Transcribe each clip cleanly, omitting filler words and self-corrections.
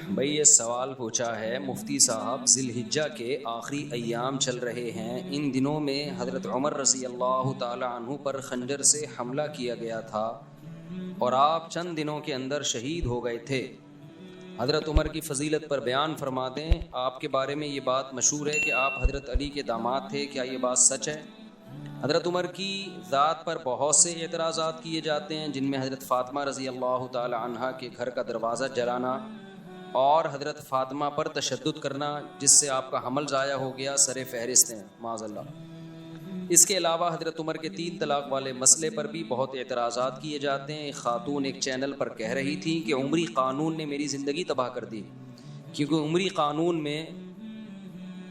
भाई ये सवाल पूछा है मुफ्ती साहब, ज़िलहिज्जा के आखिरी अय्याम चल रहे हैं। इन दिनों में हज़रत उमर रज़ी अल्लाह ताला अन्हु पर खंजर से हमला किया गया था और आप चंद दिनों के अंदर शहीद हो गए थे। हज़रत उमर की फ़जीलत पर बयान फरमा दें। आपके बारे में ये बात मशहूर है कि आप हज़रत अली के दामाद थे, क्या ये बात सच है? हज़रत उमर की ज़ात पर बहुत से एतराज़ात किए जाते हैं, जिनमें हज़रत फ़ातिमा रज़ी अल्लाह ताला अन्हा के घर का दरवाज़ा जलाना और हज़रत फ़ातिमा पर तशद्दुद करना, जिससे आपका हमल ज़ाया हो गया, सरे फहरिस्त हैं माज़अल्लाह। इसके अलावा हज़रत उमर के 3 तलाक़ वाले मसले पर भी बहुत एतराज़ात किए जाते हैं। एक ख़ातून एक चैनल पर कह रही थी कि उमरी क़ानून ने मेरी ज़िंदगी तबाह कर दी, क्योंकि उमरी क़ानून में,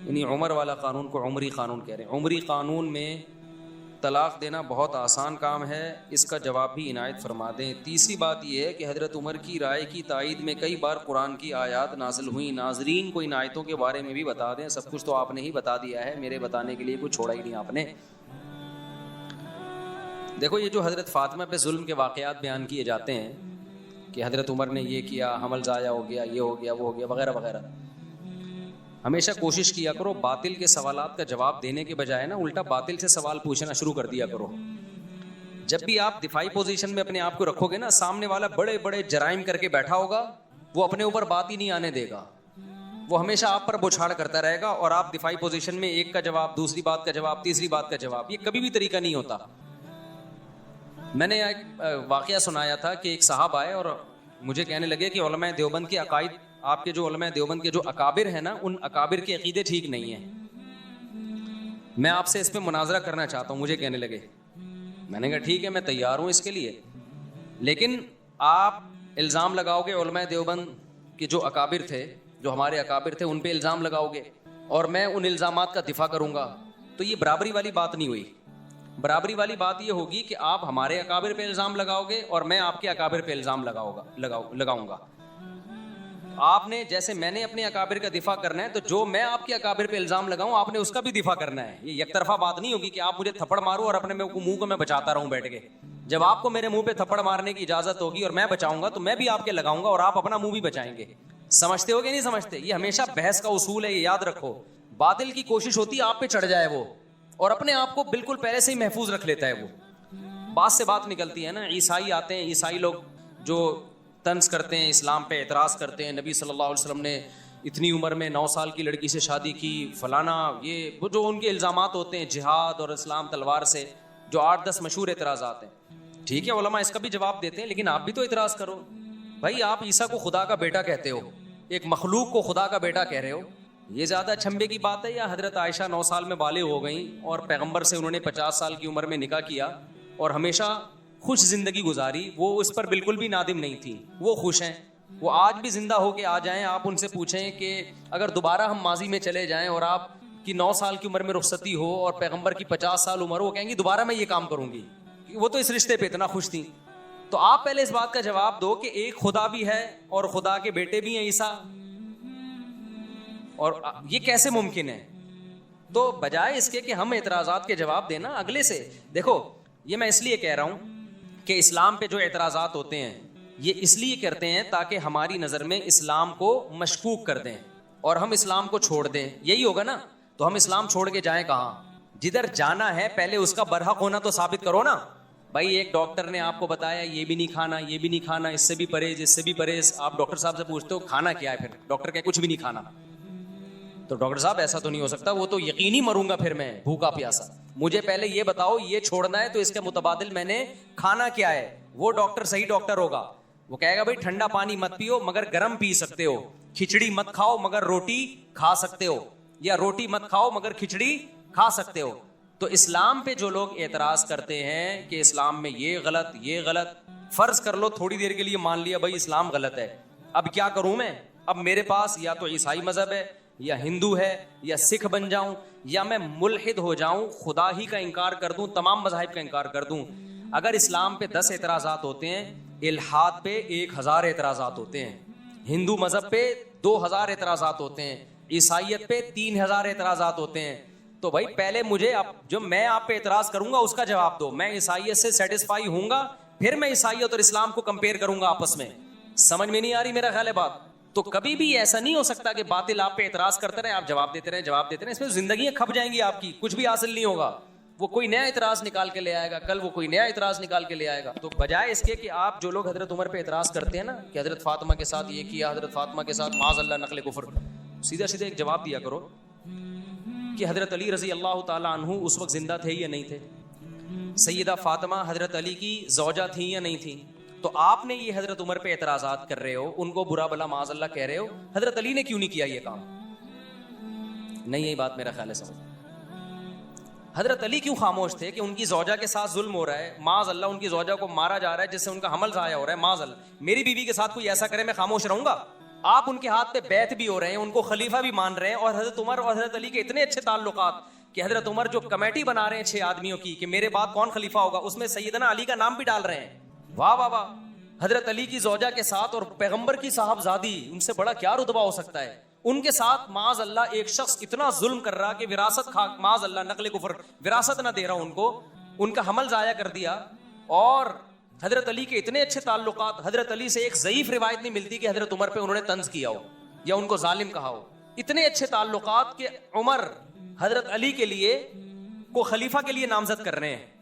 यानी उमर वाला क़ानून को उमरी क़ानून कह रहे हैं, उमरी क़ानून में तलाक़ देना बहुत आसान काम है। इसका जवाब भी इनायत फरमा दें। तीसरी बात यह है कि हज़रत उमर की राय की तायीद में कई बार कुरान की आयत नाज़िल हुई। नाज़रीन को इन आयतों के बारे में भी बता दें। सब कुछ तो आपने ही बता दिया है, मेरे बताने के लिए कुछ छोड़ा ही नहीं आपने। देखो, ये जो हज़रत फ़ातिमा पे जुल्म के वाक़यात बयान किए जाते हैं कि हज़रत उमर ने ये किया, हमल ज़ाया हो गया, ये हो गया, वो हो गया, वगैरह वगैरह, हमेशा कोशिश किया करो बातिल के सवालात का जवाब देने के बजाय ना उल्टा बातिल से सवाल पूछना शुरू कर दिया करो। जब भी आप दिफाई पोजीशन में अपने आप को रखोगे ना, सामने वाला बड़े बड़े जराइम करके बैठा होगा, वो अपने ऊपर बात ही नहीं आने देगा, वो हमेशा आप पर बौछार करता रहेगा और आप दिफाई पोजीशन में एक का जवाब, दूसरी बात का जवाब, तीसरी बात का जवाब। ये कभी भी तरीका नहीं होता। मैंने एक वाकया सुनाया था कि एक साहब आए और मुझे कहने लगे कि उलमा देवबंद के अकायद, आपके जो उलमा देवबंद के जो अकाबिर हैं ना, उन अकाबिर के अकीदे ठीक नहीं हैं, मैं आपसे इस पे मुनाजरा करना चाहता हूँ। मुझे कहने लगे, मैंने कहा ठीक है, मैं तैयार हूँ इसके लिए, लेकिन आप इल्ज़ाम लगाओगे उलमा देवबंद के जो अकाबिर थे, जो हमारे अकाबिर थे, उन पे इल्ज़ाम लगाओगे और मैं उन इल्ज़ामात का दिफा करूँगा, तो ये बराबरी वाली बात नहीं हुई। बराबरी वाली बात ये होगी कि आप हमारे अकाबिर पे इल्ज़ाम लगाओगे और मैं आपके अकाबिर पे इल्ज़ाम लगाऊंगा। आपने, जैसे मैंने अपने अकाबिर का दिफा करना है, तो जो मैं आपके अकाबिर पे इल्ज़ाम लगाऊं, आपने उसका भी दिफा करना है। ये एक तरफा बात नहीं होगी कि आप मुझे थप्पड़ मारो और अपने मुंह को मैं बचाता रहूं बैठ के। जब आपको मेरे मुंह पे थप्पड़ मारने की इजाजत होगी और मैं बचाऊंगा, तो मैं भी आपके लगाऊंगा और आप अपना मुंह भी बचाएंगे। समझते हो कि नहीं समझते? ये हमेशा बहस का उसूल है, ये याद रखो। बातिल की कोशिश होती है आप पे चढ़ जाए वो, और अपने आप को बिल्कुल पहले से ही महफूज रख लेता है वो। बात से बात निकलती है ना। ईसाई आते हैं, ईसाई लोग जो तंज करते हैं, इस्लाम पे एतराज़ करते हैं, नबी सल्लल्लाहु अलैहि वसल्लम ने इतनी उम्र में 9 साल की लड़की से शादी की, फलाना, ये वो जो उनके इल्ज़ामात होते हैं जिहाद और इस्लाम तलवार से, जो 8-10 मशहूर एतराज़ात हैं। ठीक है, उलमा इसका भी जवाब देते हैं, लेकिन आप भी तो एतराज़ करो। भाई, आप ईसा को खुदा का बेटा कहते हो, एक मखलूक को खुदा का बेटा कह रहे हो, ये ज़्यादा छंबे की बात है? या हज़रत आयशा 9 साल में बालिग हो गई और पैगंबर से उन्होंने 50 साल की उम्र में निकाह किया और हमेशा खुश ज़िंदगी गुजारी, वो उस पर बिल्कुल भी नादिम नहीं थी, वो खुश हैं। वो आज भी जिंदा होके आ जाएं, आप उनसे पूछें कि अगर दोबारा हम माजी में चले जाएं और आपकी 9 साल की उम्र में रुखसती हो और पैगंबर की 50 साल उम्र हो, वो कहेंगी दोबारा मैं ये काम करूंगी। वो तो इस रिश्ते पे इतना खुश थी। तो आप पहले इस बात का जवाब दो कि एक खुदा भी है और खुदा के बेटे भी हैं ईसा, और ये कैसे मुमकिन है? तो बजाय इसके कि हम एतराज़ात के जवाब देना अगले से, देखो, ये मैं इसलिए कह रहा हूं कि इस्लाम पे जो एतराज़ात होते हैं, ये इसलिए करते हैं ताकि हमारी नज़र में इस्लाम को मशकूक कर दें और हम इस्लाम को छोड़ दें। यही होगा ना? तो हम इस्लाम छोड़ के जाएं कहाँ? जिधर जाना है पहले उसका बरहक होना तो साबित करो ना। भाई, एक डॉक्टर ने आपको बताया ये भी नहीं खाना, ये भी नहीं खाना, इससे भी परहेज, इससे भी परहेज। आप डॉक्टर साहब से पूछते हो खाना क्या है, फिर डॉक्टर कहे कुछ भी नहीं खाना। तो डॉक्टर साहब ऐसा तो नहीं हो सकता, वो तो यकीनी मरूंगा फिर मैं भूखा प्यासा। मुझे पहले ये बताओ ये छोड़ना है तो इसके मुतबादिल मैंने खाना क्या है। वो डॉक्टर सही डॉक्टर होगा, वो कहेगा भाई ठंडा पानी मत पियो मगर गर्म पी सकते हो, खिचड़ी मत खाओ मगर रोटी खा सकते हो, या रोटी मत खाओ मगर खिचड़ी खा सकते हो। तो इस्लाम पे जो लोग एतराज करते हैं कि इस्लाम में ये गलत, ये गलत, फर्ज कर लो थोड़ी देर के लिए मान लिया भाई इस्लाम गलत है, अब क्या करूं मैं? अब मेरे पास या तो ईसाई मजहब है, या हिंदू है, या सिख बन जाऊं, या मैं मुल्हिद हो जाऊं, खुदा ही का इनकार कर दूं, तमाम मज़ाहिब का इनकार कर दूं। अगर इस्लाम पे 10 एतराज़ात होते हैं, इल्हाद पे 1000 एतराज़ात होते हैं, हिंदू मजहब पे 2000 एतराज़ात होते हैं, ईसाइयत पे 3000 एतराज़ात होते हैं। तो भाई पहले मुझे जो मैं आप पे एतराज़ करूंगा उसका जवाब दो। मैं ईसाइयत से सेटिस्फाई हूंगा, फिर मैं ईसाइयत और इस्लाम को कंपेयर करूंगा आपस में। समझ में नहीं आ रही मेरा ख्याल है बात? तो कभी भी ऐसा नहीं हो सकता कि बातिल आप पे एतराज करते रहे, आप जवाब देते रहे, जवाब देते रहे, इसमें जिंदगी खप जाएंगी आपकी, कुछ भी हासिल नहीं होगा। वो कोई नया इतराज निकाल के ले आएगा, कल वो कोई नया इतराज निकाल के ले आएगा। तो बजाय इसके कि आप जो लोग हजरत उमर पे एतराज करते हैं ना कि हजरत फातिमा के साथ ये किया, हजरत फातिमा के साथ माज़अल्लाह नकल कुफर, सीधा सीधा एक जवाब दिया करो कि हजरत अली रजी अल्लाह ताला अन्हु उस वक्त जिंदा थे या नहीं थे, सैयदा फातिमा हजरत अली की जौजा थी या नहीं थी। तो आपने ये हजरत उमर पे एतराजात कर रहे हो, उनको बुरा भला माज़अल्लाह कह रहे हो, हजरत अली ने क्यों नहीं किया ये काम? नहीं, यही बात मेरा ख्याल है समझ। हजरत अली क्यों खामोश थे कि उनकी जौजा के साथ जुल्म हो रहा है, माज़अल्लाह उनकी जौजा को मारा जा रहा है जिससे उनका हमल ज़ाया हो रहा है, माज़अल्लाह मेरी बीवी के साथ कोई ऐसा करे मैं खामोश रहूंगा? आप उनके हाथ पे बैत भी हो रहे हैं, उनको खलीफा भी मान रहे हैं, और हजरत उमर और हजरत अली के इतने अच्छे ताल्लुकात कि हजरत उमर जो कमेटी बना रहे हैं 6 आदमियों की कि मेरे बाद कौन खलीफा होगा, उसमें सैयदना अली का नाम भी डाल रहे हैं। वाह वाह वाह! हजरत अली की जौजा के साथ और पैगंबर की साहबजादी, उनसे बड़ा क्या रुतबा हो सकता है? उनके साथ माज़अल्लाह एक शख्स इतना जुल्म कर रहा कि विरासत खा, माज़अल्लाह नकल कुफर, विरासत ना दे रहा उनको, उनका हमल जाया कर दिया। और हजरत अली के इतने अच्छे ताल्लुकात, हजरत अली से एक ज़ईफ रिवायत नहीं मिलती कि हजरत उमर पे उन्होंने तंज किया हो या उनको जालिम कहा हो। इतने अच्छे ताल्लुकात कि उमर हजरत अली के लिए को खलीफा के लिए नामजद कर रहे हैं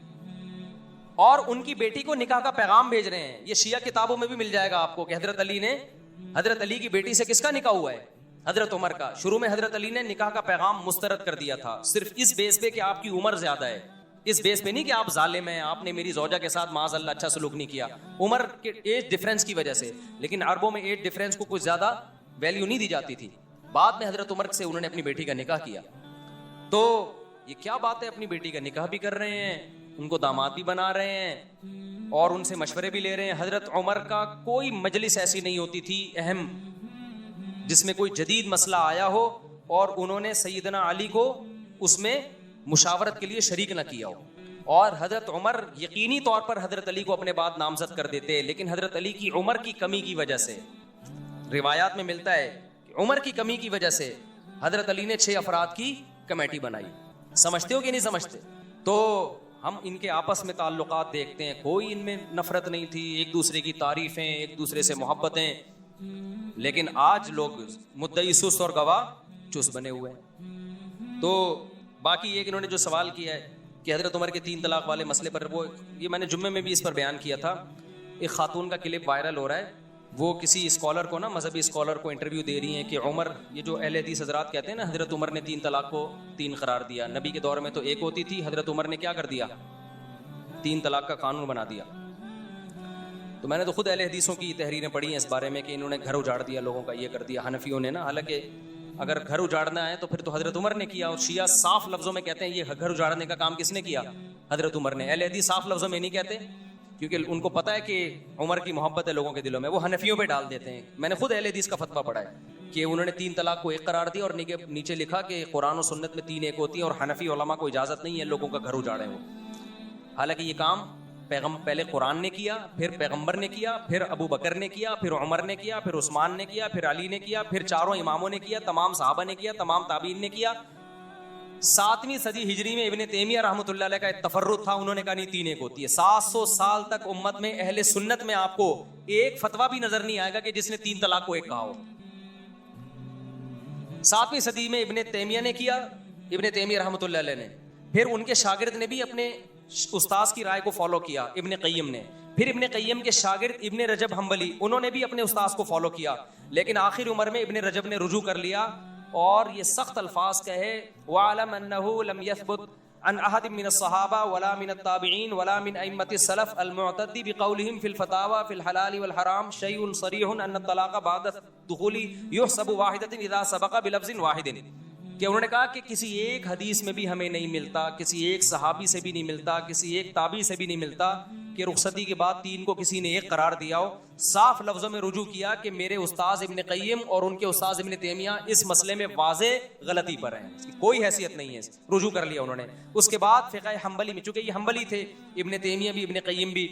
और उनकी बेटी को निकाह का पैगाम भेज रहे हैं। ये शिया किताबों में भी मिल जाएगा आपको कि हजरत अली ने, हजरत अली की बेटी से किसका निकाह हुआ है? हजरत उमर का। शुरू में हजरत अली ने निकाह का पैगाम मुस्तरद कर दिया था, सिर्फ इस बेस पे कि आपकी उम्र ज्यादा है, इस बेस पे नहीं कि आप जालिम हैं, आपने मेरी जौजा के साथ माज़अल्लाह अच्छा सलूक नहीं किया, उम्र के एज डिफरेंस की वजह से। लेकिन अरबों में एज डिफरेंस को कुछ ज्यादा वैल्यू नहीं दी जाती थी। बाद में हजरत उमर से उन्होंने अपनी बेटी का निकाह किया। तो ये क्या बात है, अपनी बेटी का निकाह भी कर रहे हैं, उनको दामाद भी बना रहे हैं और उनसे मशवरे भी ले रहे हैं। हजरत उमर का कोई मजलिस ऐसी नहीं होती थी अहम जिसमें कोई जदीद मसला आया हो और उन्होंने सैयदना अली को उसमें मुशावरत के लिए शरीक न किया हो। और हजरत उमर यकीनी तौर पर हजरत अली को अपने बाद नामजद कर देते, लेकिन हजरत अली की उम्र की कमी की वजह से, रिवायात में मिलता है कि उम्र की कमी की वजह से हजरत अली ने 6 अफराद की कमेटी बनाई। समझते हो कि नहीं समझते? तो हम इनके आपस में ताल्लुकात देखते हैं, कोई इनमें नफरत नहीं थी, एक दूसरे की तारीफें, एक दूसरे से मोहब्बतें। लेकिन आज लोग मुद्दई सुस्त और गवाह चुस्त बने हुए हैं। तो बाकी एक इन्होंने जो सवाल किया है कि हजरत उमर के 3 तलाक वाले मसले पर, वो ये मैंने जुम्मे में भी इस पर बयान किया था। एक खातून का क्लिप वायरल हो रहा है, वो किसी स्कॉलर को ना, मजहबी स्कॉलर को इंटरव्यू दे रही हैं कि उमर, ये जो अहले हदीस हजरात कहते हैं ना, हजरत उमर ने 3 तलाक को 3 करार दिया, नबी के दौर में तो 1 होती थी, हजरत उमर ने क्या कर दिया, 3 तलाक का कानून बना दिया। तो मैंने तो खुद अहले हदीसों की तहरीरें पढ़ी हैं इस बारे में कि इन्होंने घर उजाड़ दिया लोगों का, ये कर दिया हनफियों ने ना। हालांकि अगर घर उजाड़ना है तो फिर तो हजरत उमर ने किया, और शिया साफ लफ्जों में कहते हैं ये घर उजाड़ने का काम किसने किया, हजरत उमर ने। अहले हदीस साफ लफ्जों में नहीं कहते क्योंकि उनको पता है कि उमर की मोहब्बत है लोगों के दिलों में, वो हनफियों पे डाल देते हैं। मैंने खुद अहले हदीस का फतवा पढ़ा है कि उन्होंने 3 तलाक को 1 करार दिया और नीचे लिखा कि कुरान और सुन्नत में 3 1 होती है और हनफी उलमा को इजाजत नहीं है लोगों का घर उजाड़े वो। हालांकि ये काम पहले कुरान ने किया, फिर पैगंबर ने किया, फिर अबू बकर ने किया, फिर उमर ने किया, फिर उस्मान ने किया, फिर अली ने किया, फिर 4 इमामों ने किया, तमाम सहाबा ने किया, तमाम ताबीन ने किया। 7वीं सदी हिजरी में इब्ने तैमिया रहमतुल्लाह अलैह का एक तफर्रुद था, उन्होंने कहा नहीं 3 1 होती है। 700 साल तक उम्मत में अहले सुन्नत में आपको एक फतवा भी नजर नहीं आएगा कि जिसने 3 तलाक को 1 कहा हो। 7वीं सदी में इब्ने तैमिया ने किया, इब्ने तैमिया रहमतुल्लाह अलैह ने, फिर उनके शागिर्द ने भी अपने उस्ताद की राय को फॉलो किया, इब्ने क़य्यिम ने, फिर इब्ने क़य्यिम के शागिर्द इब्ने रजब हम्बली, उन्होंने भी अपने उस्ताद को फॉलो किया। लेकिन आखिर उम्र में इब्ने रजब ने रुजू कर लिया और ये सख्त अल्फाज कहे, वअलम अन्नहु लम यथबुत अन अहद मिन अस्सहाबा वला मिन अत्ताबिईन वला मिन अइम्मति सलफ अलमुअतद्दी बिक़ौलिहिम फिल फतावा फिल हलाल वल हराम शैउन सरीहुन अन तलाक़ बाद दुखूली युहसबु वाहिदतन इज़ा सबक़ बिलफ्ज़िन वाहिदिन। कि उन्होंने कहा कि किसी एक हदीस में भी हमें नहीं मिलता, किसी एक सहाबी से भी नहीं मिलता, किसी एक ताबी से भी नहीं मिलता कि रुखसती के बाद 3 को किसी ने 1 करार दिया हो। साफ लफ्जों में रुजू किया कि मेरे उस्ताद इब्ने क़य्यिम और उनके उस्ताद इब्ने तैमिया इस मसले में वाज़े गलती पर हैं, इसकी कोई हैसियत नहीं है, रुजू कर लिया उन्होंने। उसके बाद फ़िक़्ह हम्बली में, चूंकि ये हम्बली थे, इब्ने तैमिया भी, इब्ने क़य्यिम भी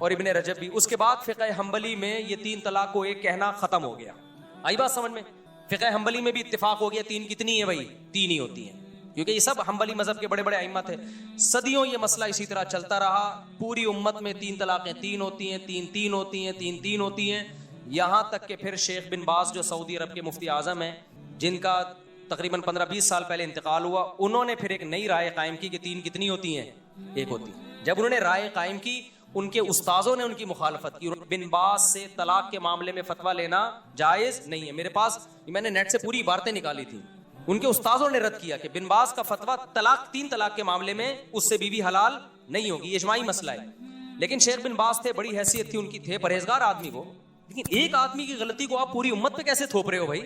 और इब्ने रजब भी, उसके बाद फ़िक़्ह हम्बली में ये 3 तलाक को 1 कहना ख़त्म हो गया। आई बात समझ में? फ़िक़्ह हम्बली में भी इत्तिफाक हो गया 3 कितनी है भाई, 3 ही होती हैं, क्योंकि ये सब हम्बली मजहब के बड़े बड़े अइम्मा थे। सदियों ये मसला इसी तरह चलता रहा, पूरी उम्मत में 3 तलाक़ें 3 होती हैं, 3 3 होती हैं, 3 3 होती हैं। यहाँ तक कि फिर शेख बिन बाज जो सऊदी अरब के मुफ्ती आज़म हैं, जिनका तकरीबन 15-20 साल पहले इंतकाल हुआ, उन्होंने फिर एक नई राय कायम की कि 3 कितनी होती हैं? 1 होती। जब उन्होंने राय कायम की, उनके उस्ताजों ने उनकी मुखालफत की। बिन बाज से तलाक के मामले में फतवा लेना जायज़ नहीं है। मेरे पास, मैंने नेट से पूरी इबारतें निकाली थी, उनके उस्ताजों ने रद्द किया कि बिन बाज का फतवा तलाक 3 तलाक के मामले में उससे बीवी हलाल नहीं होगी, ये इजमाई मसला है। लेकिन शेख बिन बाज थे, बड़ी हैसियत थी उनकी, थे परहेजगार आदमी वो, लेकिन एक आदमी की गलती को आप पूरी उम्मत पे कैसे थोप रहे हो भाई?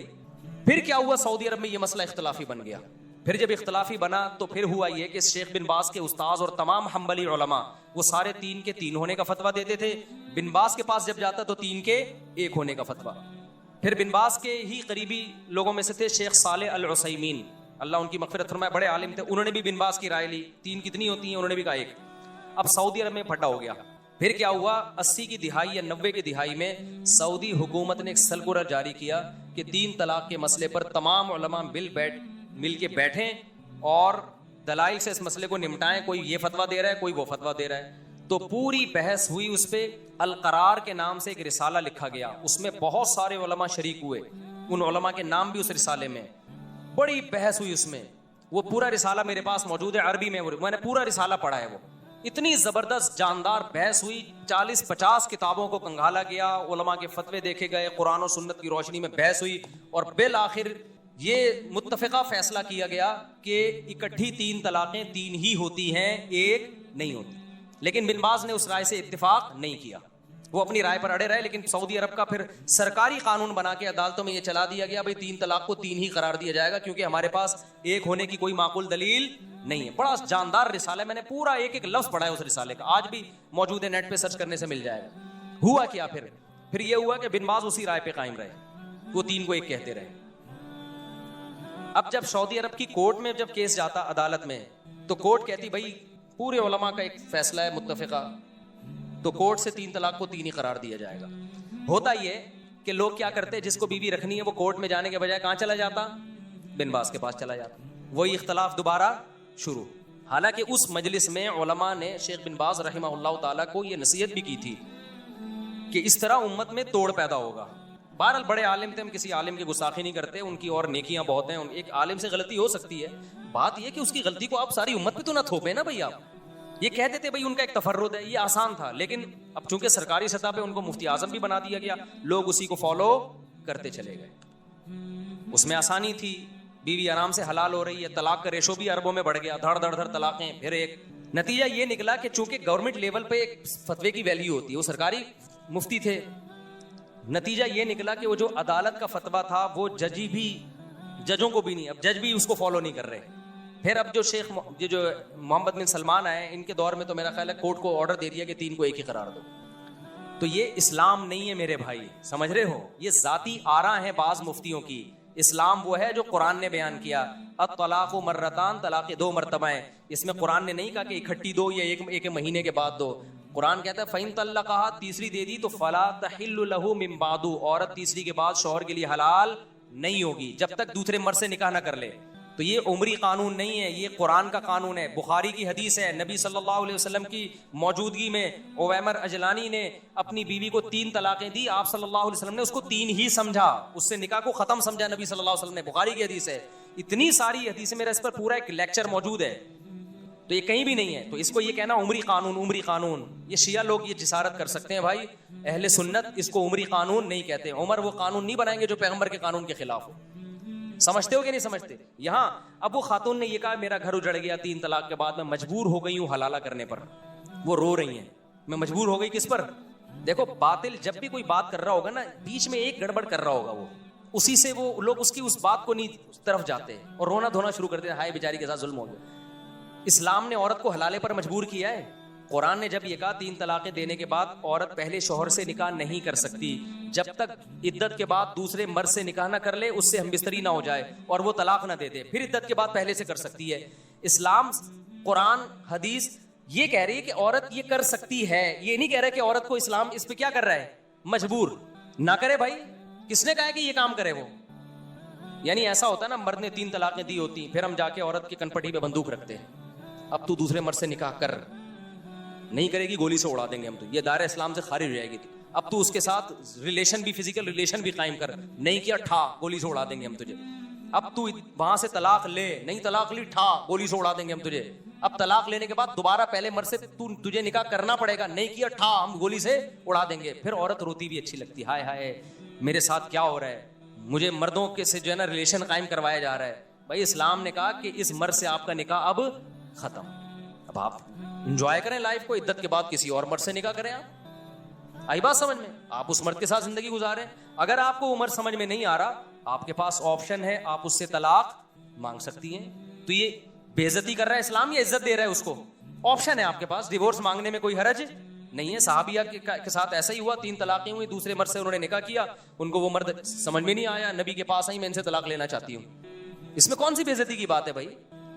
फिर क्या हुआ, सऊदी अरब में ये मसला इख्तलाफी बन गया। फिर जब इख्तलाफी बना तो फिर हुआ ये कि शेख बिन बाज के उस्ताज और तमाम हम्बली उलमा वो सारे 3 के 3 होने का फतवा देते थे। बिन बाज के पास जब जाता तो 3 के 1 होने का फतवा। फिर बिन बाज के ही करीबी लोगों में से थे शेख सालेह अल उसैमीन, अल्लाह उनकी मगफिरत फरमाए, बड़े आलिम थे। उन्होंने भी बिन बाज की राय ली, 3 कितनी होती हैं? उन्होंने भी कहा 1। अब सऊदी अरब में फटा हो गया। फिर क्या हुआ, 80 की दिहाई या 90 की दिहाई में सऊदी हुकूमत ने एक सर्कुलर जारी किया कि 3 तलाक के मसले पर तमाम उलमा मिल के बैठें और दलाइल से इस मसले को निपटाएं। कोई ये फतवा दे रहा है, कोई वो फतवा दे रहा है। तो पूरी बहस हुई, उस पर अल करार के नाम से एक रिसाला लिखा गया, उसमें बहुत सारे उलमा शरीक हुए, उन उलमा के नाम भी उस रिसाले में। बड़ी बहस हुई उसमें, वो पूरा रिसाला मेरे पास मौजूद है, अरबी में, मैंने पूरा रिसाला पढ़ा है। वो इतनी जबरदस्त जानदार बहस हुई, 40-50 किताबों को कंगाला गया, उलमा के फतवे देखे गए, कुरान और सुन्नत की रोशनी में बहस हुई, और बिल आखिर ये मुत्तफ़िक़ा फैसला किया गया कि इकट्ठी 3 तलाक़ें 3 ही होती हैं, 1 नहीं होती। लेकिन बिन बाज ने उस राय से इत्तिफाक नहीं किया, वो अपनी राय पर अड़े रहे। लेकिन सऊदी अरब का फिर सरकारी कानून बना के अदालतों में ये चला दिया गया, भाई 3 तलाक को 3 ही करार दिया जाएगा, क्योंकि हमारे पास 1 होने की कोई माकूल दलील नहीं है। बड़ा जानदार रिसाला, मैंने पूरा एक लफ्ज पढ़ा है उस रिसाले का, आज भी मौजूद है, नेट पे सर्च करने से मिल जाएगा। हुआ क्या फिर ये हुआ कि बिन बाज उसी राय पे कायम रहे, वो 3 को 1 कहते रहे। अब जब सऊदी अरब की कोर्ट में जब केस जाता अदालत में, तो कोर्ट कहती भाई पूरे उलमा का एक फैसला है मुत्तफ़िक़ा, तो कोर्ट से 3 तलाक को 3 ही करार दिया जाएगा। होता ये कि लोग क्या करते, जिसको बीवी रखनी है वो कोर्ट में जाने के बजाय कहाँ चला जाता? बिन बाज के पास चला जाता। वही इख्तलाफ दोबारा शुरू। हालांकि उस मजलिस में उलमा ने शेख बिन बाज रहमहुल्लाह ताला को ये नसीहत भी की थी कि इस तरह उम्मत में तोड़ पैदा होगा। बहरहाल बड़े आलिम थे, हम किसी आलिम की गुस्ताखी नहीं करते, उनकी और नेकियां बहुत हैं। एक आलिम से गलती हो सकती है, बात यह कि उसकी गलती को आप सारी उम्मत पे तो ना थोपे ना भाई। आप ये कह देते भाई उनका एक तफर्रुद है, ये आसान था। लेकिन अब चूंकि सरकारी सतह पे उनको मुफ्ती आजम भी बना दिया गया, लोग उसी को फॉलो करते चले गए। उसमें आसानी थी, बीवी आराम से हलाल हो रही है, तलाक का रेशो भी अरबों में बढ़ गया, धड़ तलाकें। फिर एक नतीजा ये निकला कि चूंकि गवर्नमेंट लेवल पे एक फतवे की वैल्यू होती है, वो सरकारी मुफ्ती थे, नतीजा ये निकला कि वो जो अदालत का फतवा था वो जजों को भी नहीं, अब जज भी उसको फॉलो नहीं कर रहे। फिर अब जो जो मोहम्मद बिन सलमान आए, इनके दौर में तो मेरा ख्याल है कोर्ट को ऑर्डर दे दिया कि 3 को 1 ही करार दो। तो ये इस्लाम नहीं है मेरे भाई, समझ रहे हो? ये जाती आरा है बाज मुफ्तियों की। इस्लाम वो है जो कुरान ने बयान किया, अत-तलाक़ु मर्रतान, तलाक़ 2 मरतबा है। इसमें कुरान ने नहीं कहा कि इकट्ठी दो या एक महीने के बाद दो। कुरान कहता है फ़इन तल्लक़हा, तीसरी दे दी तो फ़ला तहिल्लु लहू मिन बादु, औरत तीसरी के बाद शौहर के लिए हलाल नहीं होगी जब तक दूसरे मर्द से निकाह ना कर ले। तो ये उमरी कानून नहीं है, ये कुरान का कानून है। बुखारी की हदीस है, नबी सल्लल्लाहु अलैहि वसल्लम की मौजूदगी में उवैमर अजलानी ने अपनी बीवी को 3 तलाक़ें दी। आप सल्लल्लाहु अलैहि वसल्लम ने उसको 3 ही समझा, उससे निकाह को ख़त्म समझा नबी सल्लल्लाहु अलैहि वसल्लम ने। बुखारी की हदीस है, इतनी सारी हदीसें, मेरा इस पर पूरा एक लेक्चर मौजूद है, तो ये कहीं भी नहीं है। तो इसको ये कहना उमरी कानून, ये शिया लोग ये जिसारत कर सकते हैं भाई, अहले सुन्नत इसको उमरी कानून नहीं कहते। उमर वो कानून नहीं बनाएंगे जो पैगंबर के कानून के खिलाफ हो। समझते हो कि नहीं समझते? यहाँ अब वो खातून ने ये कहा मेरा घर उजड़ गया 3 तलाक के बाद, मैं मजबूर हो गई हूँ हलाला करने पर। वो रो रही हैं, मैं मजबूर हो गई किस पर? देखो बातिल जब भी कोई बात कर रहा होगा ना, बीच में एक गड़बड़ कर रहा होगा, वो उसी से वो लोग उसकी उस बात को नहीं तरफ जाते हैं और रोना धोना शुरू करते हैं, हाय बेचारी के साथ जुल्म हो गया। इस्लाम ने औरत को हलाले पर मजबूर किया है। कुरान ने जब ये कहा 3 तलाक़ें देने के बाद औरत पहले शौहर से निकाह नहीं कर सकती जब तक इद्दत के बाद दूसरे मर्द से निकाह ना कर ले, उससे हमबिस्तरी ना हो जाए और वो तलाक ना दे दे, फिर इद्दत के बाद पहले से कर सकती है। इस्लाम, कुरान, हदीस ये कह रही है कि औरत ये कर सकती है, ये नहीं कह रहा है कि औरत को इस्लाम इस पे क्या कर रहा है, मजबूर ना करे। भाई किसने कहा है कि ये काम करे वो? यानी ऐसा होता ना, मर्द ने 3 तलाक़ें दी होती, फिर हम जाके औरत की कनपटी पे बंदूक रखते हैं, अब तू दूसरे मर्द से निकाह कर, नहीं करेगी गोली से उड़ा देंगे हम, तो ये दायरा इस्लाम से खारिज हो जाएगी। अब तू उसके साथ रिलेशन भी, फिजिकल रिलेशन भी कायम कर, नहीं किया ठा गोली से उड़ा देंगे हम तुझे। अब तू वहां से तलाक ले, नहीं तलाक ली ठा गोली से उड़ा देंगे हम तुझे। अब तलाक लेने के बाद दोबारा पहले मर्द से तुझे निकाह करना पड़ेगा, नहीं किया ठा हम गोली से उड़ा देंगे। फिर औरत रोती भी अच्छी लगती, हाय हाय मेरे साथ क्या हो रहा है, मुझे मर्दों के से जो है ना रिलेशन कायम करवाया जा रहा है। भाई इस्लाम ने कहा कि इस मर्द से आपका निकाह अब खत्म, अब आप एंजॉय करें लाइफ को, इद्दत के बाद किसी और मर्द से निकाह करें। आप आई बात समझ में, आप उस मर्द के साथ जिंदगी गुजारें। अगर आपको वो मर्द समझ में नहीं आ रहा, आपके पास ऑप्शन है, आप उससे तलाक मांग सकती हैं। तो ये बेइज्जती कर रहा है इस्लाम या इज्जत दे रहा है उसको? ऑप्शन है आपके पास, डिवोर्स मांगने में कोई हरज नहीं है। सहाबिया के साथ ऐसा ही हुआ, 3 तलाकें हुई, दूसरे मर्द से उन्होंने निकाह किया, उनको वो मर्द समझ में नहीं आया, नबी के पास आई, मैं इनसे तलाक लेना चाहती हूँ। इसमें कौन सी बेइज्जती की बात है भाई?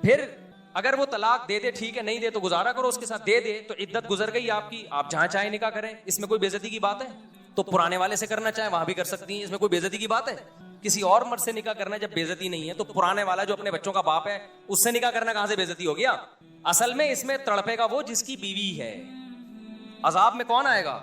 फिर अगर वो तलाक दे दे ठीक है, नहीं दे तो गुजारा करो उसके साथ, दे दे तो इद्दत गुजर गई आपकी, आप जहां चाहे निकाह करें, इसमें कोई बेइज्जती की बात है? तो पुराने वाले से करना चाहे वहां भी कर सकती हैं, इसमें कोई बेइज्जती की बात है? किसी और मर्द से निकाह करना जब बेइज्जती नहीं है, तो पुराने वाला जो अपने बच्चों का बाप है उससे निकाह करना कहां से बेइज्जती हो गया? असल में इसमें तड़पेगा वो जिसकी बीवी है, अजाब में कौन आएगा?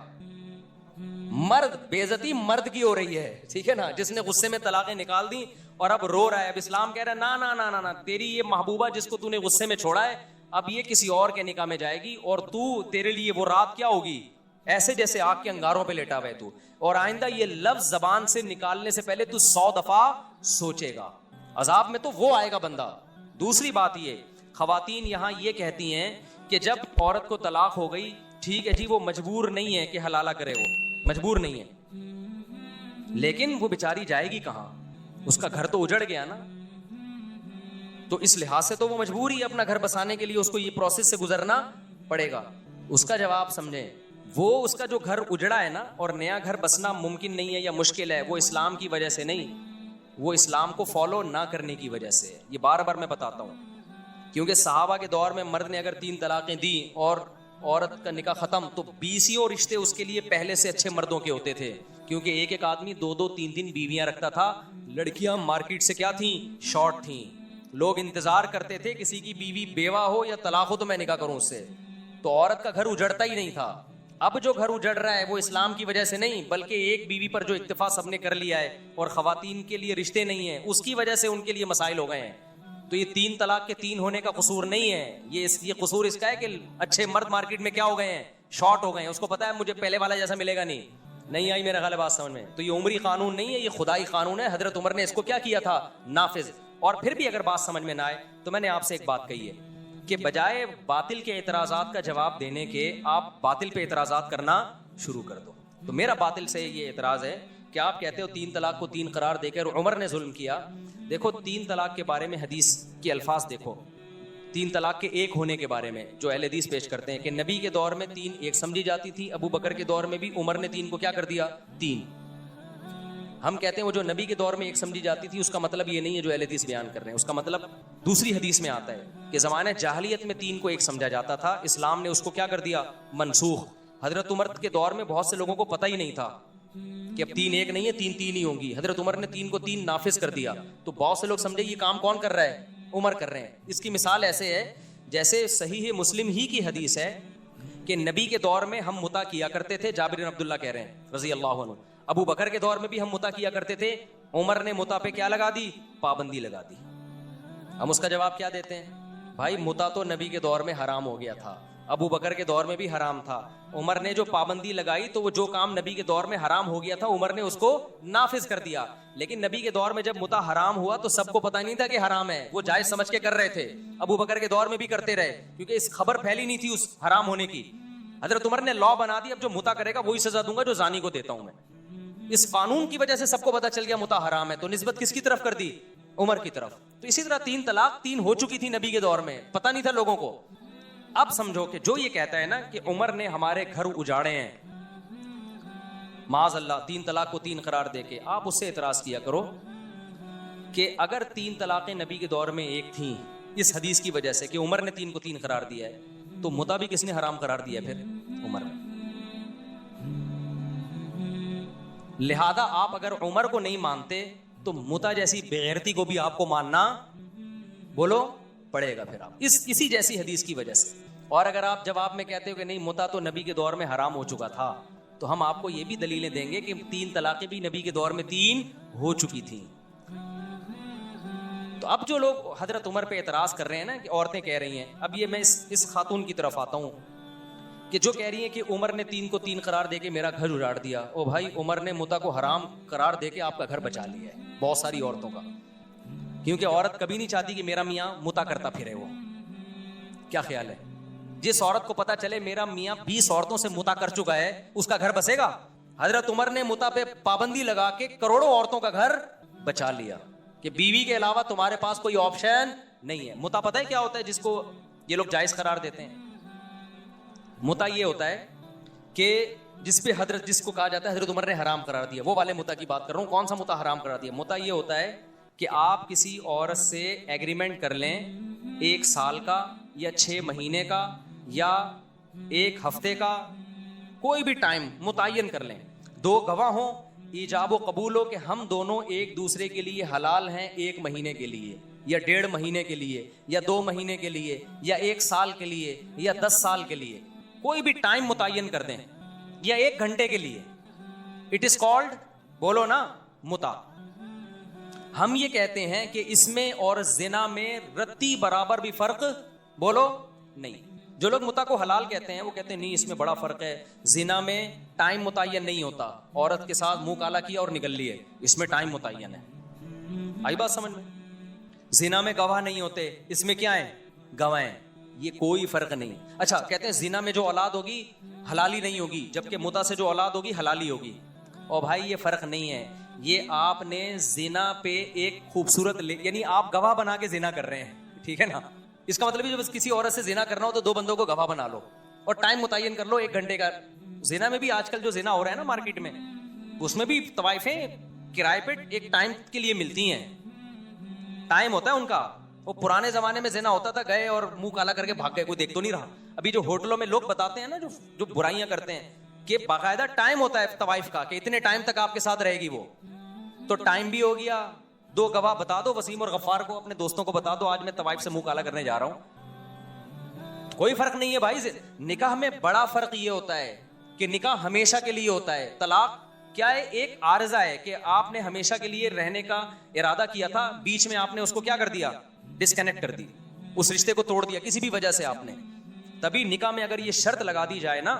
मर्द। बेइज्जती मर्द की हो रही है, ठीक है ना, जिसने गुस्से में तलाकें निकाल दी और अब रो रहा है। अब इस्लाम कह रहा है ना ना ना ना ना, तेरी ये महबूबा जिसको तूने गुस्से में छोड़ा है, अब ये किसी और के निकाह में जाएगी, और तू, तेरे लिए वो रात क्या होगी, ऐसे जैसे आग के अंगारों पे लेटा हुआ है तू। और आइंदा ये लफ्ज जबान से निकालने से पहले तू 100 दफा सोचेगा। अजाब में तो वो आएगा बंदा। दूसरी बात ये, खवातीन यहां ये कहती हैं कि जब औरत को तलाक हो गई, ठीक है जी, वो मजबूर नहीं है कि हलाला करे, वो मजबूर नहीं है, लेकिन वो बेचारी जाएगी कहां? उसका घर तो उजड़ गया ना, तो इस लिहाज से तो वो मजबूर ही है अपना घर बसाने के लिए, उसको ये प्रोसेस से गुजरना पड़ेगा। उसका जवाब समझे, वो उसका जो घर उजड़ा है ना, और नया घर बसना मुमकिन नहीं है या मुश्किल है, वो इस्लाम की वजह से नहीं, वो इस्लाम को फॉलो ना करने की वजह से। ये बार बार मैं बताता हूं, क्योंकि सहाबा के दौर में मर्द ने अगर 3 तलाकें दी और औरत का निकाह खत्म, तो 20 रिश्ते उसके लिए पहले से अच्छे मर्दों के होते थे, क्योंकि एक एक आदमी 2-2, 3-3 बीवियां रखता था। लड़कियां मार्केट से क्या थी, शॉर्ट थी। लोग इंतजार करते थे किसी की बीवी बेवा हो या तलाक हो तो मैं निकाह करूं उससे। तो औरत का घर उजड़ता ही नहीं था। अब जो घर उजड़ रहा है वो इस्लाम की वजह से नहीं, बल्कि एक बीवी पर जो इत्तेफाक सबने कर लिया है और खवातीन के लिए रिश्ते नहीं है, उसकी वजह से उनके लिए मसाइल हो गए हैं। तो ये 3 तलाक के 3 होने का कसूर नहीं है, ये कसूर इसका है कि अच्छे मर्द मार्केट में क्या हो गए हैं, शॉर्ट हो गए हैं। उसको पता है मुझे पहले वाला जैसा मिलेगा नहीं आई मेरा ख्याल बात समझ में। तो ये उमरी कानून नहीं है, ये खुदाई कानून है। हजरत उमर ने इसको क्या किया था, नाफिज। और फिर भी अगर बात समझ में ना आए तो मैंने आपसे एक बात कही है कि बजाय बातिल के एतराजात का जवाब देने के, आप बातिल पे एतराजात करना शुरू कर दो। तो मेरा बातिल से ये एतराज है कि आप कहते हो 3 तलाक को 3 करार देकर उमर ने जुल्म किया। देखो 3 तलाक के बारे में हदीस के अल्फाज देखो, 3 तलाक के 1 होने के बारे में जो अहले हदीस पेश करते हैं कि नबी के दौर में 3 1 समझी जाती थी, अबू बकर के दौर में भी उमर ने 3 को क्या कर दिया, 3। हम कहते हैं वो जो नबी के दौर में 1 समझी जाती थी, उसका मतलब ये नहीं है जो अहले हदीस बयान कर रहे हैं, उसका मतलब दूसरी हदीस में आता है कि ज़माने जाहलियत में 3 को 1 समझा जाता था, इस्लाम ने उसको क्या कर दिया, मनसूख। हजरत उमर के दौर में बहुत से लोगों को पता ही नहीं था कि अब 3 1 नहीं है, 3 3 ही होंगी। हजरत उमर ने 3 को 3 नाफिज कर दिया, तो बहुत से लोग समझे ये काम कौन कर रहा है, उमर कर रहे हैं। इसकी मिसाल ऐसे है जैसे सहीह मुस्लिम ही की हदीस है कि नबी के दौर में हम मुता किया करते थे, जाबिर बिन अब्दुल्लाह कह रहे हैं रजी अल्लाह अन्हु। अबू बकर के दौर में भी हम मुता किया करते थे, उमर ने मुता पे क्या लगा दी, पाबंदी लगा दी। हम उसका जवाब क्या देते हैं, भाई मुता तो नबी के दौर में हराम हो गया था, अबू बकर के दौर में भी हराम था, उमर ने जो पाबंदी लगाई तो वो जो काम नबी के दौर में हराम हो गया था उमर ने उसको नाफिज कर दिया। लेकिन नबी के दौर में जब मुता हराम हुआ तो सबको पता नहीं था कि हराम है, वो जायज समझ के कर रहे थे। अबू बकर के दौर में भी करते रहे क्योंकि इस खबर फैली नहीं थी उस हराम होने की। हजरत उमर ने लॉ बना दी, अब जो मुता करेगा वही सजा दूंगा जो जानी को देता हूं मैं। इस कानून की वजह से सबको पता चल गया मुता हराम है, तो निस्बत किसकी तरफ कर दी, उमर की तरफ। तो इसी तरह 3 तलाक 3 हो चुकी थी नबी के दौर में, पता नहीं था लोगों को। अब समझो कि जो ये कहता है ना कि उमर ने हमारे घर उजाड़े हैं, माज़ अल्लाह 3 तलाक को 3 करार देके, आप उससे एतराज किया करो कि अगर 3 तलाक़ें नबी के दौर में 1 थी इस हदीस की वजह से कि उमर ने 3 को 3 करार दिया है, तो मुता भी किसने हराम करार दिया, फिर उमर ने। लिहाजा आप अगर उमर को नहीं मानते तो मुता जैसी बेगैरती को भी आपको मानना, बोलो, पड़ेगा फिर आप इसी जैसी हदीस की वजह से। और अगर आप जवाब में कहते हो कि नहीं मुता तो नबी के दौर में हराम हो चुका था, तो हम आपको ये भी दलीलें देंगे कि 3 तलाक़ें भी नबी के दौर में 3 हो चुकी थी। तो अब जो लोग हजरत उमर पे एतराज़ कर रहे हैं ना कि औरतें कह रही हैं, अब ये मैं इस खातून की तरफ आता हूँ कि जो कह रही है कि उमर ने 3 को 3 करार देके मेरा घर उजाड़ दिया। ओ भाई, उमर ने मुता को हराम करार देके आपका घर बचा लिया है बहुत सारी औरतों का, क्योंकि औरत कभी नहीं चाहती कि मेरा मियाँ मुता करता फिरे। वो क्या ख्याल है, जिस औरत को पता चले मेरा मियाँ 20 औरतों से मुता कर चुका है, उसका घर बसेगा? हजरत उमर ने मुता पे पाबंदी लगा के करोड़ों औरतों का घर बचा लिया कि बीवी के अलावा तुम्हारे पास कोई ऑप्शन नहीं है। मुता पता है क्या होता है जिसको ये लोग जायज करार देते हैं? मुता ये होता है कि जिसको कहा जाता है हजरत उमर ने हराम करार दिया, वो वाले मुता की बात कर रहा हूं। कौन सा मुता हराम करार दिया? मुता ये होता है कि आप किसी औरत से एग्रीमेंट कर लें 1 साल का या 6 महीने का या 1 हफ्ते का, कोई भी टाइम मुतय्यन कर लें, 2 गवाह हों, ईजाब व कबूल हो कि हम दोनों एक दूसरे के लिए हलाल हैं 1 महीने के लिए या 1.5 महीने के लिए या 2 महीने के लिए या 1 साल के लिए या 10 साल के लिए, कोई भी टाइम मुतय्यन कर दें या 1 घंटे के लिए। इट इज कॉल्ड, बोलो ना, मुता। हम ये कहते हैं कि इसमें और जिना में रत्ती बराबर भी फर्क, बोलो, नहीं। जो लोग मुता को हलाल कहते हैं वो कहते हैं नहीं, इसमें बड़ा फर्क है। जिना में टाइम मुतय्यन नहीं होता, औरत के साथ मुंह काला किया और निकल लिए, इसमें टाइम मुतय्यन है। आई बात समझ में? जिना में गवाह नहीं होते, इसमें क्या है? गवाह, ये कोई फर्क नहीं। अच्छा, कहते हैं जिना में जो औलाद होगी हलाली नहीं होगी, जबकि मुता से जो औलाद होगी हलाली होगी। और भाई ये फर्क नहीं है, ये आपने जिना पे एक खूबसूरत यानी आप गवाह बना के जिना कर रहे हैं, ठीक है ना? इसका मतलब जब किसी औरत से जिना करना हो तो 2 बंदों को गवाह बना लो और टाइम मुतय्यन कर लो 1 घंटे का। जिना में भी आजकल जो जिना हो रहा है ना मार्केट में, उसमें भी तवाइफें किराए पे एक टाइम के लिए मिलती हैं, टाइम होता है उनका। वो पुराने जमाने में जिना होता था, गए और मुंह काला करके भाग गए, कोई देख तो नहीं रहा। अभी जो होटलों में लोग बताते हैं ना, जो बुराइयां करते हैं, कि बाकायदा टाइम होता है तवाइफ का कि इतने टाइम तक आपके साथ रहेगी वो, तो टाइम भी हो गया। 2 गवाह बता दो, वसीम और गफ्फार को, अपने दोस्तों को बता दो, आज मैं तवाइफ से मुंह काला करने जा रहा हूं। कोई फर्क नहीं है भाई। निकाह में बड़ा फर्क ये होता है कि निकाह हमेशा के लिए होता है। तलाक क्या है? एक आर्जा है कि आपने हमेशा के लिए रहने का इरादा किया था, बीच में आपने उसको क्या कर दिया? डिस्कनेक्ट कर दी, उस रिश्ते को तोड़ दिया किसी भी वजह से आपने। तभी निकाह में अगर ये शर्त लगा दी जाए ना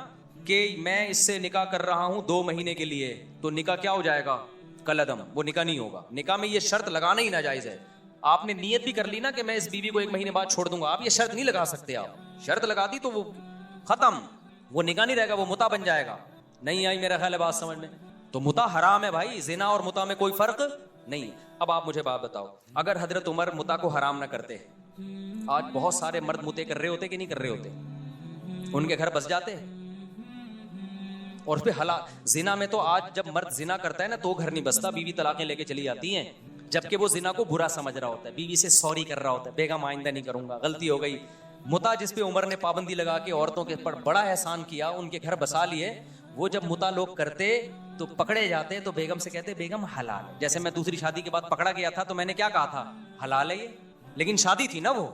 कि मैं इससे निकाह कर रहा हूं 2 महीने के लिए, तो निकाह क्या हो जाएगा? कलअदम, वो निकाह नहीं होगा। निकाह में ये शर्त लगाना ही नाजायज है। आपने नियत भी कर ली ना कि मैं इस बीवी को 1 महीने बाद छोड़ दूंगा, आप ये शर्त नहीं लगा सकते। आप शर्त लगा दी तो वो खत्म, वो निकाह नहीं रहेगा, वो मुता बन जाएगा। नहीं आई मेरा ख्याल है बात समझ में? तो मुता हराम है भाई, जिना और मुता में कोई फर्क नहीं। अब आप मुझे बात बताओ, अगर हजरत उमर मुता को हराम ना करते, आज बहुत सारे मर्द मुते कर रहे होते कि नहीं कर रहे होते? उनके घर बस जाते। और फिर जिना में तो आज जब मर्द जिना करता है ना तो घर नहीं बसता, बीवी तलाकें लेके चली जाती हैं, जबकि वो जिना को बुरा समझ रहा होता है, बीवी से सॉरी कर रहा होता है, बेगम आइंदा नहीं करूंगा, गलती हो गई। मुता जिस पे उमर ने पाबंदी लगा के औरतों के पर बड़ा एहसान किया, उनके घर बसा लिए, वो जब मुता लोग करते तो पकड़े जाते तो बेगम से कहते बेगम हलाल है। जैसे मैं दूसरी शादी के बाद पकड़ा गया था तो मैंने क्या कहा था? हलाल है ये, लेकिन शादी थी ना वो।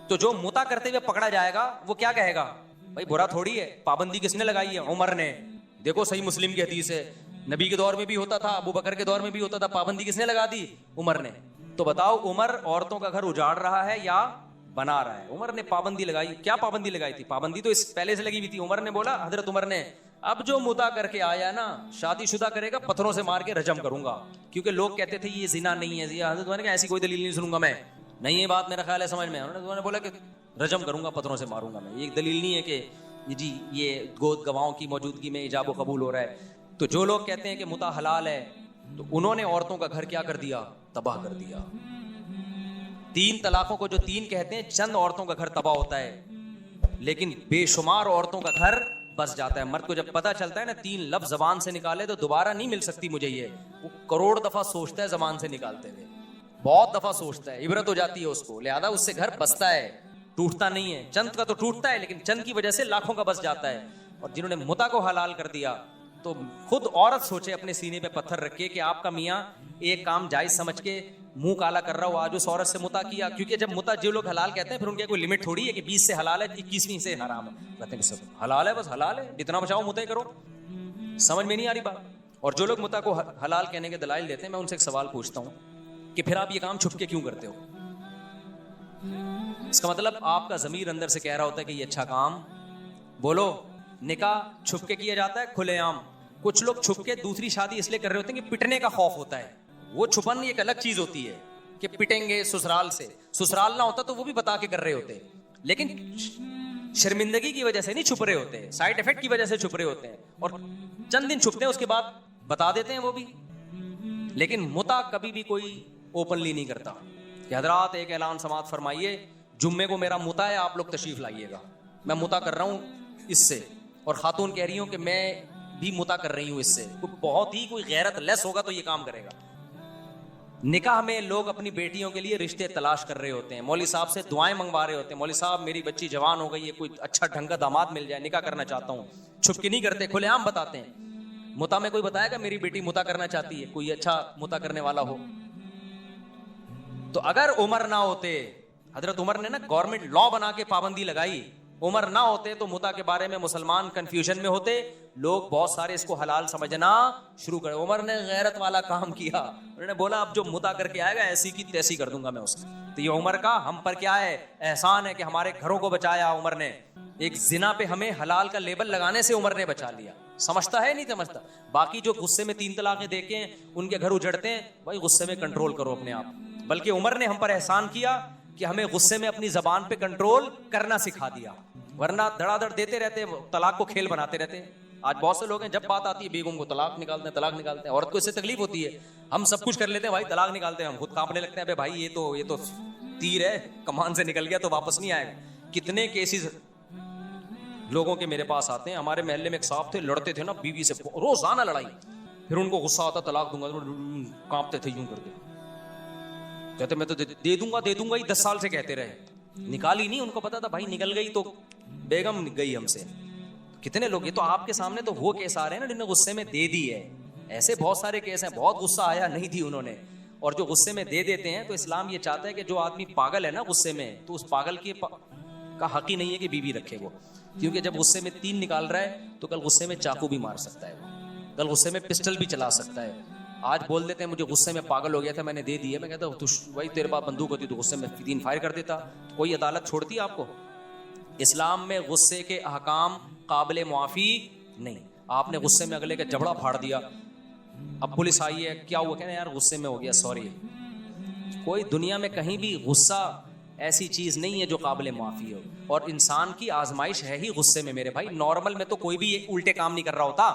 तो जो मुता करते हुए पकड़ा जाएगा वो क्या कहेगा? भाई बुरा थोड़ी है, पाबंदी किसने लगाई है? उमर ने। देखो सही मुस्लिम की हदीस है, नबी के दौर में भी होता था, अबू बकर के दौर में भी होता था, पाबंदी किसने लगा दी? उमर ने। तो बताओ उमर औरतों का घर उजाड़ रहा है या बना रहा है? उमर ने पाबंदी लगाई। क्या पाबंदी लगाई थी? पाबंदी तो इस पहले से लगी हुई थी। उमर ने बोला, हजरत उमर ने, अब जो मुता करके आया ना, शादीशुदा करेगा, पत्थरों से मार के रजम करूंगा। क्योंकि लोग कहते थे ये जिना नहीं है। हजरत उमर ने कहा ऐसी कोई दलील नहीं सुनूंगा मैं, नहीं ये बात मेरा ख्याल है समझ में। उन्होंने बोला कि रजम करूंगा, पत्थरों से मारूंगा मैं, ये एक दलील नहीं है कि जी ये गोद गवाहों की मौजूदगी में इजाब व कबूल हो रहा है। तो जो लोग कहते हैं कि मुता हलाल है, तो उन्होंने औरतों का घर क्या कर दिया? तबाह कर दिया। 3 तलाकों को जो 3 कहते हैं, चंद औरतों का घर तबाह होता है, लेकिन बेशुमार औरतों का घर बस जाता है। मर्द को जब पता चलता है ना 3 लफ्ज जबान से निकाले तो दोबारा नहीं मिल सकती मुझे ये, वो करोड़ दफा सोचता है जबान से निकालते हुए, बहुत दफा सोचता है, इबरत हो जाती है उसको, लिहाजा उससे घर बसता है, टूटता नहीं है। चंद का तो टूटता है, लेकिन चंद की वजह से लाखों का बस जाता है। और जिन्होंने मुता को हलाल कर दिया, तो खुद औरत सोचे अपने सीने पे पत्थर रखे कि आपका मियाँ एक काम जायज समझ के मुंह काला कर रहा हो, आज उस औरत से मुता किया। क्योंकि जब मुता जो लोग हलाल कहते हैं, फिर उनकी कोई लिमिट थोड़ी है कि 20 से हलाल है, 21वीं से हराम है। कहते हैं सब हलाल है, बस हलाल है, जितना बचाओ मुते करो। समझ में नहीं आ रही बात। और जो लोग मुता को हलाल कहने के दलाइल देते हैं, मैं उनसे एक सवाल पूछता हूं कि फिर आप ये काम छुप के क्यों करते हो? इसका मतलब आपका ज़मीर अंदर से कह रहा होता है कि ये अच्छा काम, बोलो निकाह छुप के किया जाता है खुलेआम। कुछ लोग छुप के दूसरी शादी इसलिए कर रहे होते हैं कि पिटने का खौफ होता है। वो छुपन एक अलग चीज होती है कि पिटेंगे ससुराल से, ससुराल ना होता तो वो भी बता के कर रहे होते, लेकिन शर्मिंदगी की वजह से नहीं छुप रहे होते, साइड इफेक्ट की वजह से छुप रहे होते हैं। और चंद दिन छुपते हैं, उसके बाद बता देते हैं वो भी। लेकिन मुता कभी भी कोई ओपनली नहीं करता कि हजरात एक ऐलान समात फरमाइए, जुम्मे को मेरा मुता है, आप लोग तशरीफ लाइएगा, मैं मुता कर रहा हूं इससे, और खातून कह रही हूं कि मैं भी मुता कर रही हूं इससे। बहुत ही कोई गैरत लेस होगा तो ये काम करेगा। निकाह में लोग अपनी बेटियों के लिए रिश्ते तलाश कर रहे होते हैं, मौली साहब से दुआएं मंगवा रहे होते हैं, मौली साहब मेरी बच्ची जवान हो गई है, कोई अच्छा ढंग का दामाद मिल जाए, निकाह करना चाहता हूं। छुप के नहीं करते, खुलेआम बताते हैं। मुता में कोई बताएगा मेरी बेटी मुता करना चाहती है, कोई अच्छा मुता करने वाला हो। तो अगर उमर ना होते, हजरत उमर ने ना गवर्नमेंट लॉ बना के पाबंदी लगाई, उमर ना होते तो मुता के बारे में मुसलमान कंफ्यूजन में होते, लोग बहुत सारे इसको हलाल समझना शुरू करे। उमर ने गैरत वाला काम किया, उन्होंने बोला अब जो मुता करके आएगा ऐसी की तैसी कर दूंगा मैं उसकी। तो ये उमर का हम पर क्या है एहसान है कि हमारे घरों को बचाया उमर ने। एक जिना पे हमें हलाल का लेबल लगाने से उमर ने बचा लिया। समझता है नहीं समझता। बाकी जो गुस्से में 3 तलाकें देके उनके घर उजड़ते हैं, भाई गुस्से में कंट्रोल करो अपने आप। बल्कि उमर ने हम पर एहसान किया कि हमें गुस्से में अपनी जबान पे कंट्रोल करना सिखा दिया, वरना धड़ाधड़ देते रहते, तलाक को खेल बनाते रहते। आज बहुत से लोग हैं जब बात आती है बेगम को तलाक निकालते हैं, तलाक निकालते हैं। औरत को इससे तकलीफ होती है, हम सब कुछ कर लेते हैं भाई, तलाक निकालते हैं, हम खुद कांपने लगते हैं, अबे भाई ये तो तीर है, कमान से निकल गया तो वापस नहीं आएगा। कितने केसेस लोगों के मेरे पास आते हैं। हमारे मोहल्ले में एक साहब थे, लड़ते थे ना बीवी से, रोजाना लड़ाई, फिर उनको गुस्सा आता तलाक दूंगा, कांपते थे यूं करके, कहते मैं तो दे दूंगा ही 10 साल से कहते रहे, निकाली नहीं। उनको पता था भाई निकल गई तो बेगम गई हमसे। कितने लोग, ये तो आपके सामने तो वो केस आ रहे हैं ना जिन्हें गुस्से में दे दी है। ऐसे बहुत सारे केस हैं, बहुत गुस्सा आया नहीं थी उन्होंने, और जो गुस्से में दे देते हैं। तो इस्लाम ये चाहता है कि जो आदमी पागल है ना गुस्से में, तो उस पागल का हक ही नहीं है कि बीवी रखे वो, क्योंकि जब गुस्से में 3 निकाल रहा है तो कल गुस्से में चाकू भी मार सकता है, कल गुस्से में पिस्टल भी चला सकता है। आज बोल देते हैं मुझे गुस्से में पागल हो गया था मैंने दे दिया, मैं कहता हूँ वही तेरे पास बंदूक होती तो गुस्से में 3 फायर कर देता, कोई अदालत छोड़ती है आपको? इस्लाम में गुस्से के अहकाम काबिल मुआफी नहीं। आपने गुस्से में अगले का जबड़ा फाड़ दिया, अब पुलिस आई है, क्या हुआ, कहना यार गुस्से में हो गया सॉरी। कोई दुनिया में कहीं भी गुस्सा ऐसी चीज नहीं है जो काबिल मुआफी हो, और इंसान की आजमाइश है ही गुस्से में मेरे भाई। नॉर्मल में तो कोई भी उल्टे काम नहीं कर रहा होता।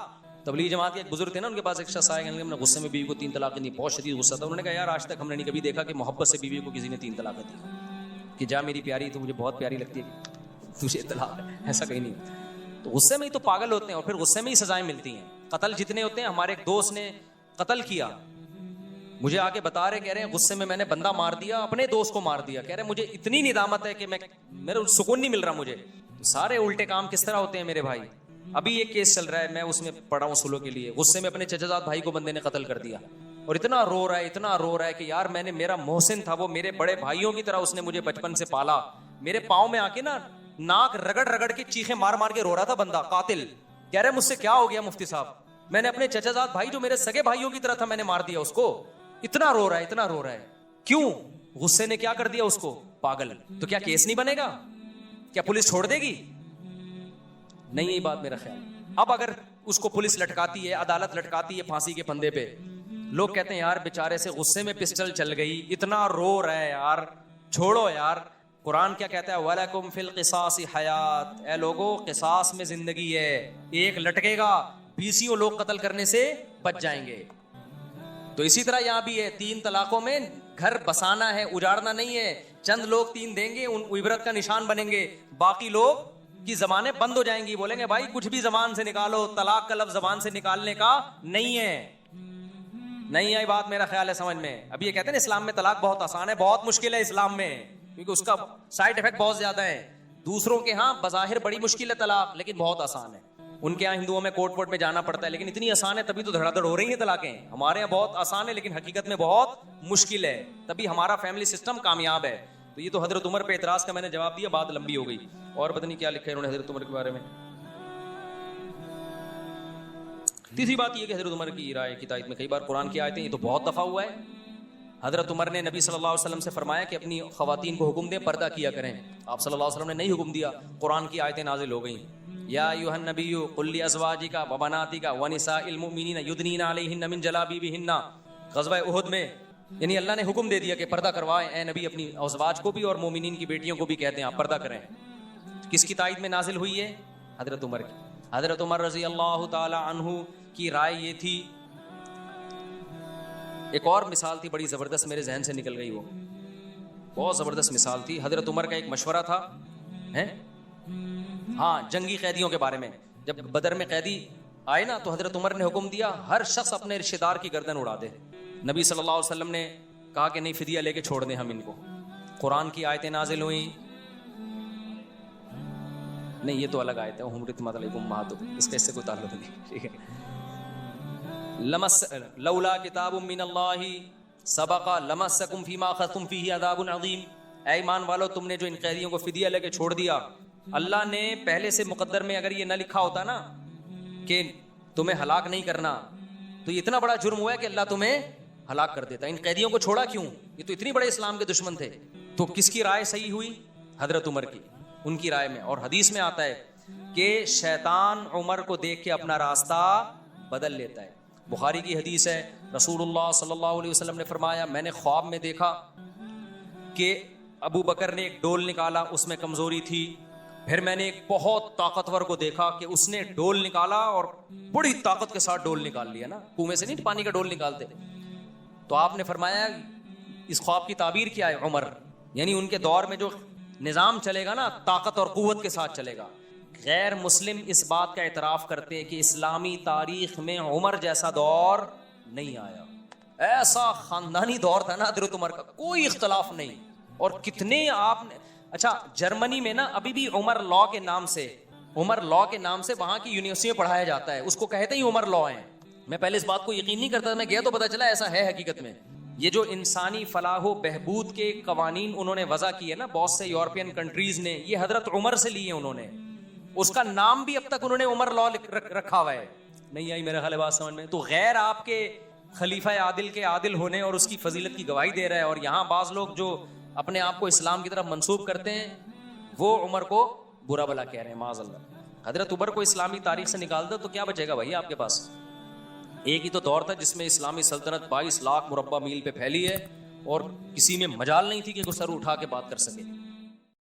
तबलीग जमात के एक बुजुर्ग थे ना, उनके पास एक शख्स आया, हमने गुस्से में बीवी को 3 तलाक दी, बहुत शदीद गुस्सा था। उन्होंने कहा यार आज तक हमने नहीं कभी देखा कि मोहब्बत से बीवी को किसी ने 3 तलाक दी, कि जा मेरी प्यारी तो मुझे बहुत प्यारी लगती है, तुझे तलाक है, ऐसा कहीं नहीं। तो गुस्से में ही तो पागल होते हैं, और फिर गुस्से में ही सजाएं मिलती हैं। कत्ल जितने होते हैं, हमारे एक दोस्त ने कत्ल किया, मुझे आके बता रहे, कह रहे हैं गुस्से में मैंने बंदा मार दिया, अपने दोस्त को मार दिया। कह रहे मुझे इतनी निदामत है कि मेरे सुकून नहीं मिल रहा मुझे। तो सारे उल्टे काम किस तरह होते हैं मेरे भाई। अभी एक केस चल रहा है, मैं उसमें पढ़ा हूँ सुलो के लिए। गुस्से में अपने चचाजाद भाई को बंदे ने कत्ल कर दिया, और इतना रो रहा है कि यार मेरा मोहसिन था, वो मेरे बड़े भाइयों की तरह उसने मुझे बचपन से पाला। मेरे पाँव में आके ना नाक रगड़ रगड़ के चीखे मार मार के रो रहा था बंदा, कातिल। कह रहे मुझसे क्या हो गया मुफ्ती साहब, मैंने अपने चचाजाद भाई जो मेरे सगे भाइयों की तरह था मैंने मार दिया उसको। इतना रो रहा है, क्यों? गुस्से ने क्या कर दिया उसको, पागल। तो क्या केस नहीं बनेगा? क्या पुलिस छोड़ देगी? नहीं, यही बात मेरा ख्याल। अब अगर उसको पुलिस लटकाती है, अदालत लटकाती है फांसी के फंदे पे, लोग कहते हैं यार बेचारे से गुस्से में पिस्टल चल गई, इतना रो रहा है यार, छोड़ो यार। कुरान क्या कहता है, वलकुम फिल क़िसास हयात, ए लोगों क़िसास में जिंदगी है। एक लटकेगा, 20 लोग कत्ल करने से बच जाएंगे। तो इसी तरह यहाँ भी है, 3 तलाकों में घर बसाना है, उजाड़ना नहीं है। चंद लोग 3 देंगे, उन इबरत का निशान बनेंगे, बाकी लोग की जबानें बंद हो जाएंगी, बोलेंगे भाई कुछ भी जबान से निकालो, तलाक का लफ्ज़ जबान से निकालने का नहीं है। नहीं आई बात मेरा ख्याल है समझ में। अभी ये कहते हैं ना इस्लाम में तलाक बहुत आसान है, बहुत मुश्किल है इस्लाम में, क्योंकि उसका साइड इफेक्ट बहुत ज्यादा है। दूसरों के यहाँ बज़ाहिर बड़ी मुश्किल है तलाक, लेकिन बहुत आसान है। उनके यहाँ हिंदुओं में कोर्ट वोर्ट में जाना पड़ता है, लेकिन इतनी आसान है तभी तो धड़ाधड़ हो रही है तलाकें। हमारे यहाँ बहुत आसान है, लेकिन हकीकत में बहुत मुश्किल है, तभी हमारा फैमिली सिस्टम कामयाब है। तो ये तो हजरत उमर पे एतराज का मैंने जवाब दिया, बात लंबी हो गई। और पता नहीं क्या लिखा है इन्होंने हजरत उमर के बारे में। तीसरी बात यह कि हजरत उमर की राय की तायद में कई बार कुरान की आयतें, ये तो बहुत दफ़ा हुआ है, हजरत उमर ने नबी सल्लल्लाहु अलैहि वसल्लम से फरमाया कि अपनी ख़वातीन को हुक्म दें पर्दा किया करें। आप सल्लल्लाहु अलैहि वसल्लम ने नहीं हुक्म दिया, कुरान की आयतें नाजिल हो गई, या अय्युहन नबिय्यु कुल li अज़वाजिका व बनातिका व निसाइल मुमिनीना युदनीना अलैहिन्ना मिन जलाबीबिहिन्ना। ग़ज़वा उहद में यानी अल्लाह ने हुक्म दे दिया कि पर्दा करवाएं, ए नबी अपनी अज़वाज को भी और मोमिनीन की बेटियों को भी कहते हैं आप पर्दा करें। किसकी तायद में नाजिल हुई है? हजरत उमर की। हजरत उमर रज़ी अल्लाह ताला अन्हु की राय ये थी। एक और मिसाल थी बड़ी ज़बरदस्त, मेरे जहन से निकल गई, वो बहुत ज़बरदस्त मिसाल थी। हजरत उमर का एक मशवरा था, हैं हाँ, जंगी कैदियों के बारे में। जब बदर में कैदी आए ना तो हजरत उमर ने हुक्म दिया हर शख्स अपने रिश्तेदार की गर्दन उड़ा दे। नबी सल्लल्लाहु अलैहि वसल्लम ने कहा कि नहीं, फिदिया लेके छोड़ दें हम इनको। कुरान की आयतें नाजिल हुई, नहीं ये तो अलग आयत है, हुमरित मतलकुम मातु, इसका इससे कोई ताल्लुक नहीं, ठीक है। लमस लौला किताबुम मिनल्लाहि सबका लमस्सकुम फीमा अखज़्तुम फीही अज़ाबुन अज़ीम। ऐ ईमान वालो, तुमने जो इन कैदियों को फिदिया लेके छोड़ दिया, अल्लाह ने पहले से मुकद्दर में अगर ये न लिखा होता ना कि तुम्हें हलाक नहीं करना, तो ये इतना बड़ा जुर्म हुआ है कि अल्लाह तुम्हें हलाक कर देता। इन कैदियों को छोड़ा क्यों? ये तो इतनी बड़े इस्लाम के दुश्मन थे। तो किसकी राय सही हुई? हजरत उमर की, उनकी राय में। और हदीस में आता है कि शैतान उमर को देख के अपना रास्ता बदल लेता है। बुखारी की हदीस है, रसूलुल्लाह सल्लल्लाहु अलैहि वसल्लम ने फरमाया, मैंने ख्वाब में देखा कि अबू बकर ने एक डोल निकाला, उसमें कमजोरी थी। फिर मैंने एक बहुत ताकतवर को देखा कि उसने डोल निकाला और बड़ी ताकत के साथ डोल निकाल लिया ना, कुएं से नहीं पानी का डोल निकालते। तो आपने फरमाया इस ख्वाब की ताबीर क्या है? उमर, यानी उनके दौर में जो निज़ाम चलेगा ना, ताकत और कुव्वत के साथ चलेगा। गैर मुस्लिम इस बात का एतराफ़ करते हैं कि इस्लामी तारीख में उमर जैसा दौर नहीं आया। ऐसा ख़ानदानी दौर था ना हज़रत उमर का, कोई इख्तलाफ नहीं। और कितने आपने, अच्छा जर्मनी में ना अभी भी उमर लॉ के नाम से, उमर लॉ के नाम से वहाँ की यूनिवर्सिटी में पढ़ाया जाता है, उसको कहते ही उमर लॉ है। मैं पहले इस बात को यकीन नहीं करता था, मैं गया तो पता चला ऐसा है हकीकत में। ये जो इंसानी फलाह बहबूद के कवानीन उन्होंने वज़ा किए ना बहुत से यूरोपियन कंट्रीज ने, ये हजरत उमर से लिए उन्होंने। उसका नाम भी अब तक उन्होंने उमर लॉ रखा हुआ है। नहीं आई मेरा ख्याल बात समझ में? तो गैर आपके खलीफा आदिल के आदिल होने और उसकी फजीलत की गवाही दे रहा है, और यहाँ बाज लोग जो अपने आप को इस्लाम की तरफ मंसूब करते हैं, वो उमर को बुरा भला कह रहे हैं, माज़अल्लाह। हजरत उमर को इस्लामी तारीख से निकाल दो तो क्या बचेगा भैया आपके पास? एक ही तो दौर था जिसमें इस्लामी सल्तनत 22 लाख मुरब्बा मील पे फैली है और किसी में मजाल नहीं थी कि कोई सर उठा के बात कर सके।